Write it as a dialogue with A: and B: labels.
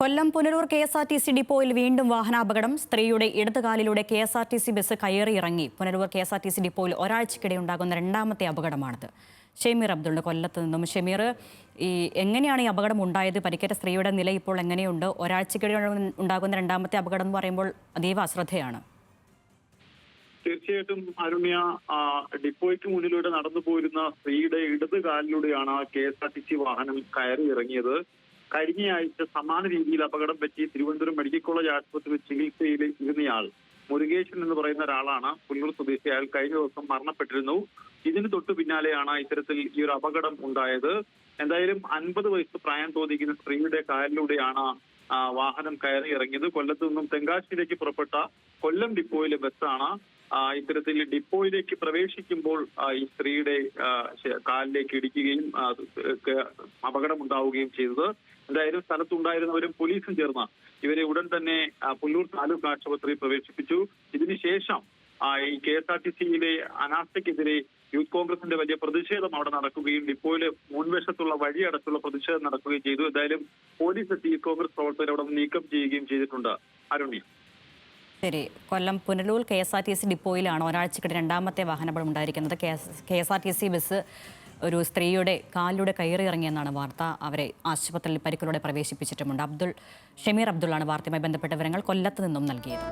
A: Kollam Punalur KSRTC ഡിപ്പോയിൽ വീണ്ടും വാഹനാപകടം. സ്ത്രീയുടെ ഇടതുകാലിലൂടെ KSRTC ബസ് കയറിയിറങ്ങി. പുനലൂർ KSRTC ഡിപ്പോയിൽ ഒരാഴ്ചക്കിടെ ഉണ്ടാകുന്ന രണ്ടാമത്തെ അപകടമാണിത്. ഷമീർ അബ്ദുൾ കൊല്ലത്ത് നിന്നും. ഷമീർ, എങ്ങനെയാണ് ഈ അപകടം ഉണ്ടായത്? പരിക്കേറ്റ സ്ത്രീയുടെ നില ഇപ്പോൾ എങ്ങനെയുണ്ട്? ഒരാഴ്ചക്കിടെ ഉണ്ടാകുന്ന രണ്ടാമത്തെ അപകടം എന്ന് പറയുമ്പോൾ അതീവ അശ്രദ്ധയാണ്.
B: തീർച്ചയായിട്ടും അരുണ്യ, ഡിപ്പോയ്ക്ക് മുന്നിലൂടെ നടന്നു പോരുന്ന സ്ത്രീയുടെ ഇടത് കാലിലൂടെയാണ് KSRTC വാഹനം കയറി ഇറങ്ങിയത്. കഴിഞ്ഞയാഴ്ച സമാന രീതിയിൽ അപകടം പറ്റി തിരുവനന്തപുരം മെഡിക്കൽ കോളേജ് ആശുപത്രിയിൽ ചികിത്സയിൽ ഇരുന്നയാൾ മുരുകേശൻ എന്ന് പറയുന്ന ഒരാളാണ്. പുനലൂർ സ്വദേശി. അയാൾ കഴിഞ്ഞ ദിവസം മരണപ്പെട്ടിരുന്നു. ഇതിന് തൊട്ടു പിന്നാലെയാണ് ഇത്തരത്തിൽ ഈ ഒരു അപകടം ഉണ്ടായത്. എന്തായാലും 50 വയസ്സ് പ്രായം തോന്നിക്കുന്ന സ്ത്രീയുടെ കാലിലൂടെയാണ് വാഹനം കയറി ഇറങ്ങിയത്. കൊല്ലത്ത് നിന്നും തെങ്കാശിയിലേക്ക് പുറപ്പെട്ട കൊല്ലം ഡിപ്പോയിലെ ബസ്സാണ് ഇത്തരത്തിൽ ഡിപ്പോയിലേക്ക് പ്രവേശിക്കുമ്പോൾ ഈ സ്ത്രീയുടെ കാലിലേക്ക് ഇടിക്കുകയും അപകടമുണ്ടാവുകയും ചെയ്തത്. എന്തായാലും സ്ഥലത്തുണ്ടായിരുന്നവരും പോലീസും ചേർന്ന് ഇവരെ ഉടൻ തന്നെ പുനലൂർ താലൂക്ക് ആശുപത്രിയിൽ പ്രവേശിപ്പിച്ചു. ഇതിനുശേഷം ഈ KSRTCയിലെ അനാസ്ഥയ്ക്കെതിരെ യൂത്ത് കോൺഗ്രസിന്റെ വലിയ പ്രതിഷേധം അവിടെ നടക്കുകയും ഡിപ്പോയിലെ മുൻവശത്തുള്ള വഴി അടച്ചുള്ള പ്രതിഷേധം നടക്കുകയും ചെയ്തു. എന്തായാലും പോലീസ് എത്തി കോൺഗ്രസ് പ്രവർത്തകരെ അവിടെ നീക്കം ചെയ്യുകയും ചെയ്തിട്ടുണ്ട്. അരുണ്യ.
A: ശരി, കൊല്ലം പുനലൂർ KSRTC ഡിപ്പോയിലാണ് ഒരാഴ്ചക്കിടെ രണ്ടാമത്തെ വാഹനാപകടം ഉണ്ടായിരിക്കുന്നത്. KSRTC ബസ് ഒരു സ്ത്രീയുടെ കാലിലൂടെ കയറിയിറങ്ങിയെന്നാണ് വാർത്ത. അവരെ ആശുപത്രിയിൽ പരിക്കിലൂടെ പ്രവേശിപ്പിച്ചിട്ടുമുണ്ട്. ഷമീർ അബ്ദുള്ളാണ് വാർത്തയുമായി ബന്ധപ്പെട്ട വിവരങ്ങൾ കൊല്ലത്ത് നിന്നും നൽകിയത്.